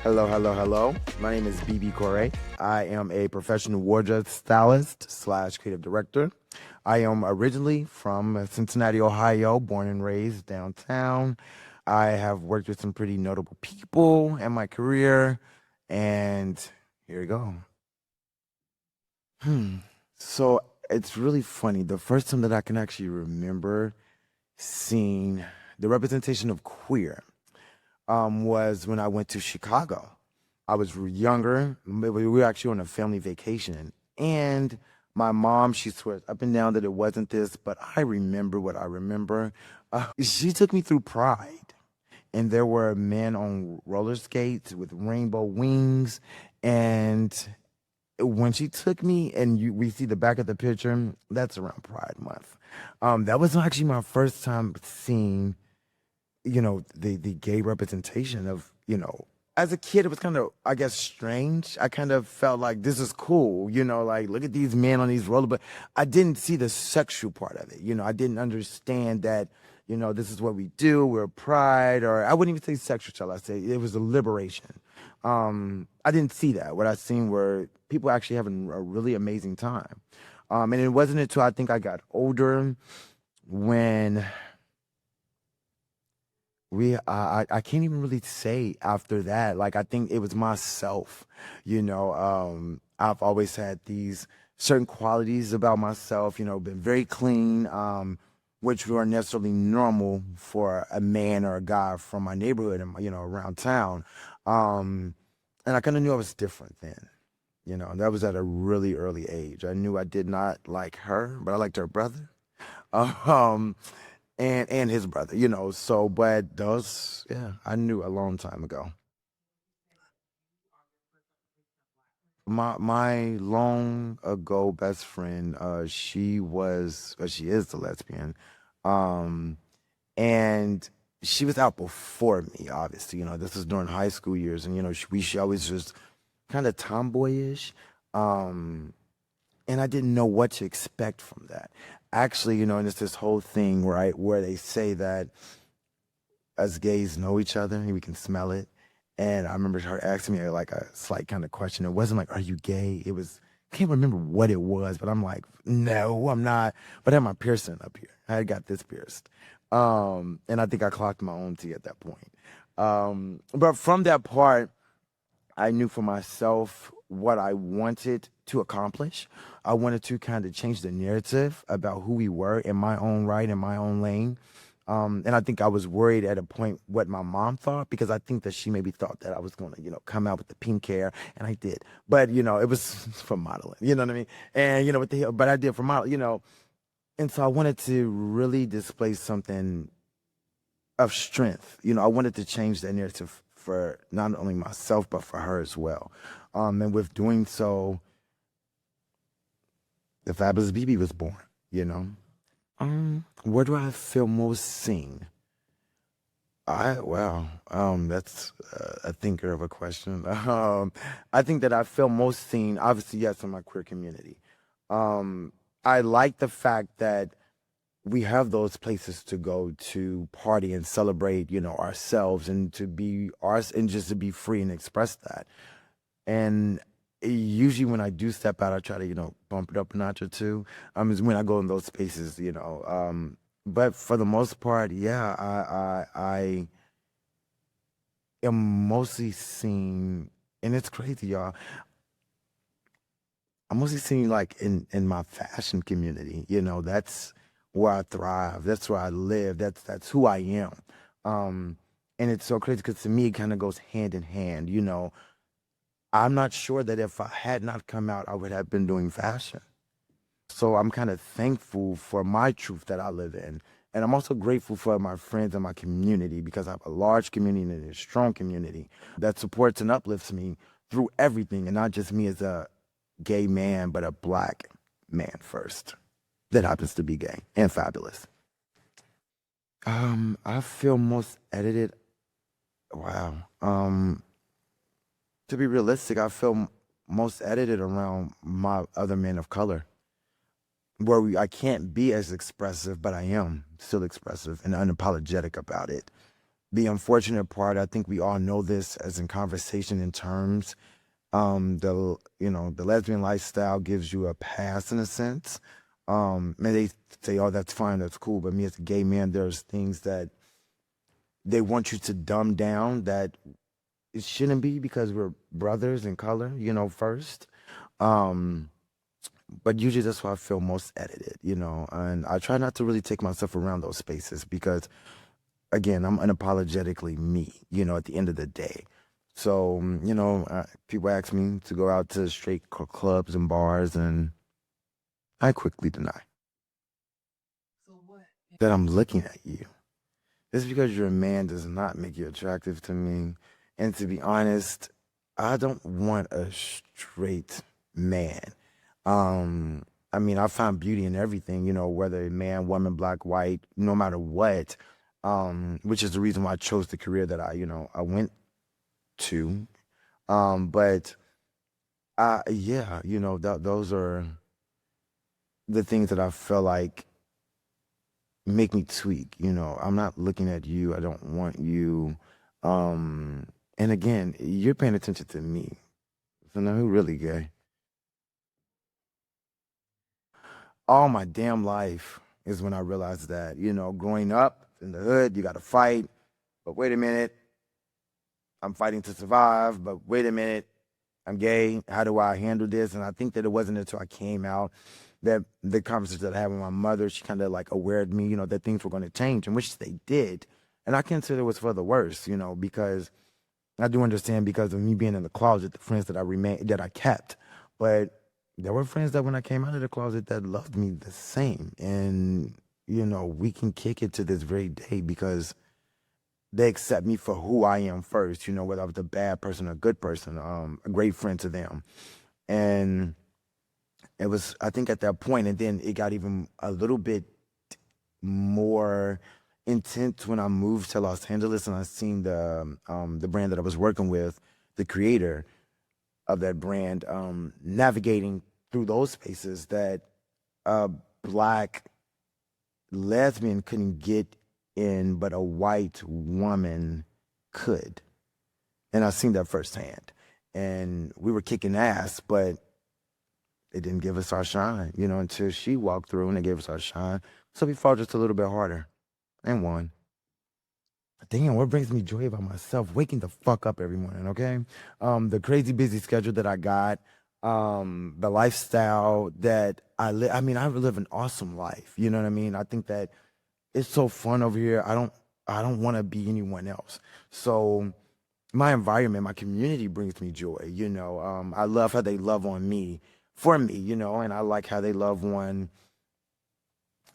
Hello, hello, hello. My name is Bebe Couri. I am a professional wardrobe stylist slash creative director. I am originally from Cincinnati, Ohio, born and raised downtown. I have worked with some pretty notable people in my career, and here we go. Hmm. So it's really funny. The first time that I can actually remember seeing the representation of queer was when I went to Chicago. I was younger. We were actually on a family vacation. And my mom, she swears up and down that it wasn't this, but I remember what I remember. She took me through Pride. And there were men on roller skates with rainbow wings. And when she took me, and we see the back of the picture, that's around Pride Month. That was actually my first time seeing the gay representation of, as a kid, it was kind of, I guess, strange. I kind of felt like this is cool, like look at these men on these roller, but I didn't see the sexual part of it. I didn't understand that, this is what we do. We're pride, or I wouldn't even say sexual, shall I say. It was a liberation. I didn't see that. What I seen were people actually having a really amazing time. And it wasn't until I think I got older when I can't even really say after that. Like, I think it was myself. I've always had these certain qualities about myself, been very clean, which weren't necessarily normal for a man or a guy from my neighborhood and around town. Um, and I kind of knew I was different then. That was at a really early age. I knew I did not like her, but I liked her brother. Um, and his brother, so but those, yeah, I knew a long time ago. My long ago best friend, she is the lesbian. Um and she was out before me, obviously. This was during high school years, and she always was kind of tomboyish. Um and I didn't know what to expect from that. Actually, and it's this whole thing, right, where they say that us gays know each other and we can smell it. And I remember her asking me like a slight kind of question. It wasn't like, "Are you gay?" It was, I can't remember what it was, but I'm like, "No, I'm not." But I had my piercing up here. I had got this pierced, and I think I clocked my own T at that point. But from that part, I knew for myself what I wanted to accomplish. I wanted to kind of change the narrative about who we were in my own right, in my own lane. And I think I was worried at a point what my mom thought, because I think that she maybe thought that I was going to, come out with the pink hair, and I did. But, it was for modeling, you know what I mean? And, what the hell, but I did for model, And so I wanted to really display something of strength. I wanted to change that narrative for not only myself, but for her as well. And with doing so, the fabulous BB was born, you know. Where do I feel most seen? That's a thinker of a question. I think that I feel most seen, obviously, yes, in my queer community. Um, I like the fact that we have those places to go to party and celebrate, ourselves, and to be ours, and just to be free and express that. And usually when I do step out, I try to, bump it up a notch or two. Is when I go in those spaces, But for the most part, yeah, I am mostly seen, and it's crazy, y'all. I'm mostly seen like in my fashion community. That's where I thrive. That's where I live. That's who I am. Um, and it's so crazy because to me, it kind of goes hand in hand. I'm not sure that if I had not come out, I would have been doing fashion. So I'm kind of thankful for my truth that I live in. And I'm also grateful for my friends and my community, because I have a large community and a strong community that supports and uplifts me through everything, and not just me as a gay man, but a black man first that happens to be gay and fabulous. I feel most edited. Wow. To be realistic, I feel most edited around my other men of color, where I can't be as expressive, but I am still expressive and unapologetic about it. The unfortunate part, I think we all know this as in conversation in terms, the lesbian lifestyle gives you a pass in a sense. And they say, oh, that's fine, that's cool. But me as a gay man, there's things that they want you to dumb down that it shouldn't be because we're brothers in color, first. Um, but usually that's why I feel most edited, and I try not to really take myself around those spaces because, again, I'm unapologetically me, at the end of the day. So, people ask me to go out to straight clubs and bars, and I quickly deny that I'm looking at you. Just because you're a man does not make you attractive to me. And to be honest, I don't want a straight man. I mean, I find beauty in everything, whether man, woman, black, white, no matter what. Which is the reason why I chose the career that I went to. But yeah, those are the things that I feel like make me tweak. I'm not looking at you. I don't want you. And again, you're paying attention to me. So now who really gay? All my damn life is when I realized that, growing up in the hood, you got to fight. But wait a minute, I'm fighting to survive. But wait a minute, I'm gay. How do I handle this? And I think that it wasn't until I came out that the conversations that I had with my mother, she kind of like awared me, that things were going to change, and which they did. And I consider it was for the worse, because I do understand because of me being in the closet, the friends that I kept. But there were friends that when I came out of the closet that loved me the same. And, we can kick it to this very day because they accept me for who I am first, whether I was a bad person or a good person, a great friend to them. And it was, I think, at that point, and then it got even a little bit more intense when I moved to Los Angeles and I seen the brand that I was working with, the creator of that brand, navigating through those spaces that a black lesbian couldn't get in, but a white woman could. And I seen that firsthand. And we were kicking ass, but it didn't give us our shine, until she walked through and it gave us our shine. So we fought just a little bit harder and won. Damn, what brings me joy about myself? Waking the fuck up every morning, okay? The crazy busy schedule that I got, the lifestyle that I live. I mean, I live an awesome life. You know what I mean? I think that it's so fun over here. I don't want to be anyone else. So my environment, my community brings me joy. I love how they love on me for me, and I like how they love on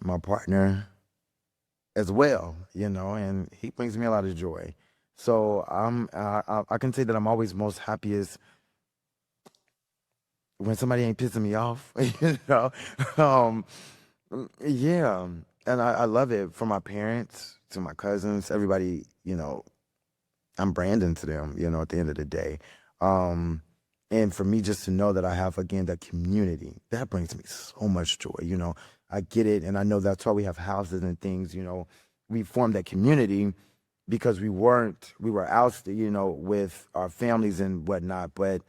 my partner as well, and he brings me a lot of joy. So I can say that I'm always most happiest when somebody ain't pissing me off, Um, yeah, and I love it from my parents to my cousins, everybody. I'm Brandon to them, at the end of the day. Um, and for me just to know that I have, again, that community, that brings me so much joy. I get it. And I know that's why we have houses and things, we formed that community because we were ousted, with our families and whatnot. But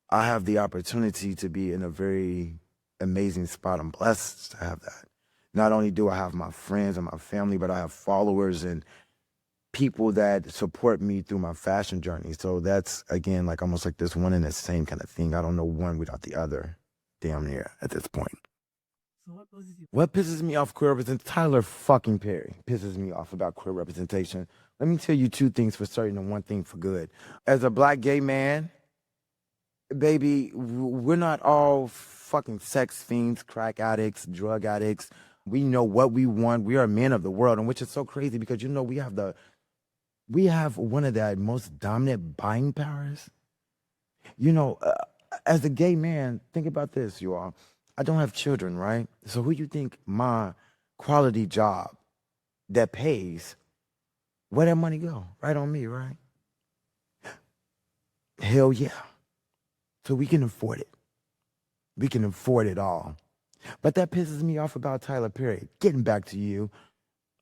I have the opportunity to be in a very amazing spot. I'm blessed to have that. Not only do I have my friends and my family, but I have followers and people that support me through my fashion journey. So that's, again, like almost like this one and the same kind of thing. I don't know one without the other, damn near at this point. What pisses me off queer representation? Tyler fucking Perry pisses me off about queer representation. Let me tell you two things for certain and one thing for good. As a black gay man, baby, we're not all fucking sex fiends, crack addicts, drug addicts. We know what we want. We are men of the world, and which is so crazy because we have one of the most dominant buying powers. You know, uh, as a gay man, think about this, you all. I don't have children, right? So who you think my quality job that pays, where that money go? Right on me, right? Hell yeah. So we can afford it. We can afford it all. But that pisses me off about Tyler Perry. Getting back to you,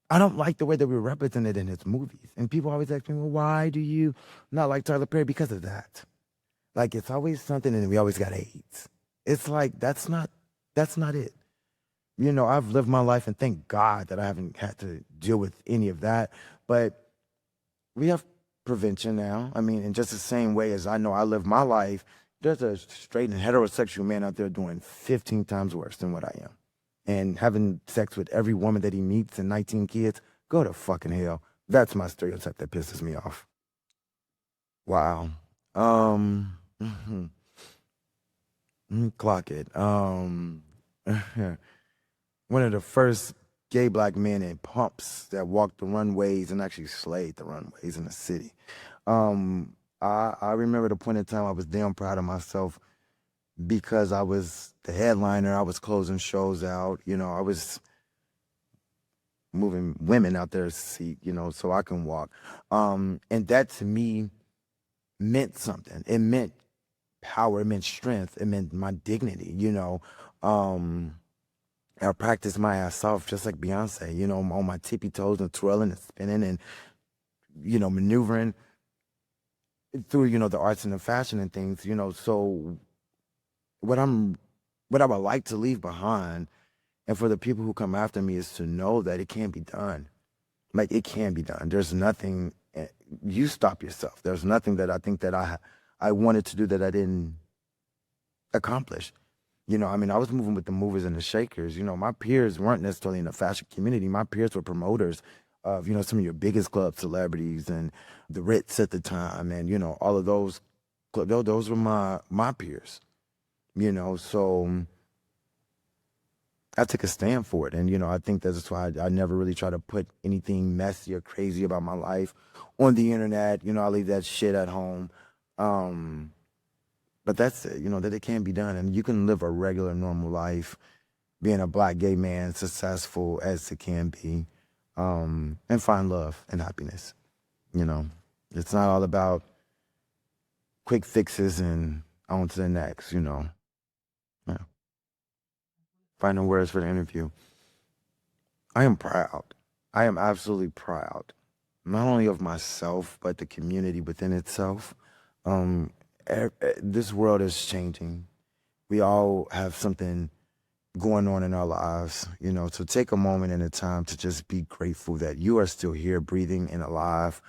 I don't like the way that we're represented in his movies. And people always ask me, well, why do you not like Tyler Perry? Because of that. Like, it's always something, and we always got AIDS. It's like, that's not it. You know, I've lived my life, and thank God that I haven't had to deal with any of that. But we have prevention now. I mean, in just the same way as I know I live my life, there's a straight and heterosexual man out there doing 15 times worse than what I am. And having sex with every woman that he meets and 19 kids, go to fucking hell. That's my stereotype that pisses me off. Wow. Clock it. One of the first gay black men in pumps that walked the runways and actually slayed the runways in the city. I remember the point in time I was damn proud of myself because I was the headliner. I was closing shows out. You know, I was moving women out their seat, you know, so I can walk. And that to me meant something. It meant power. It meant strength. It meant my dignity, you know. I practiced my ass off just like Beyonce, you know, on my tippy toes and twirling and spinning and, you know, maneuvering through, you know, the arts and the fashion and things, you know. So what I would like to leave behind and for the people who come after me is to know that it can be done. Like, it can be done. There's nothing, you stop yourself. There's nothing that I think that I wanted to do that I didn't accomplish. You know, I mean, I was moving with the movers and the shakers. You know, my peers weren't necessarily in the fashion community. My peers were promoters of, you know, some of your biggest club celebrities and the Ritz at the time. And, you know, all of those were my peers, you know. So I took a stand for it. And, you know, I think that's why I never really try to put anything messy or crazy about my life on the internet. You know, I leave that shit at home. But that's it, you know, that it can be done. And you can live a regular, normal life, being a black gay man, successful as it can be, and find love and happiness. You know, it's not all about quick fixes and on to the next, you know. Yeah. Final words for the interview. I am proud. I am absolutely proud, not only of myself, but the community within itself. This world is changing. We all have something going on in our lives, you know, so take a moment and a time to just be grateful that you are still here, breathing and alive.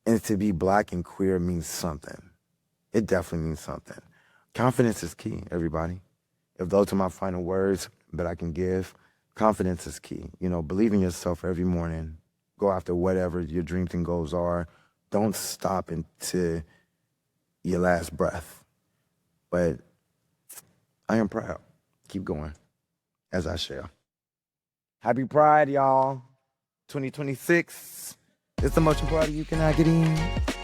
And to be black and queer means something. It definitely means something. Confidence is key, everybody. If those are my final words that I can give, confidence is key. You know, believe in yourself every morning. Go after whatever your dreams and goals are. Don't stop until your last breath. But I am proud. Keep going, as I shall. Happy Pride, y'all. 2026. It's the most important party you cannot get in.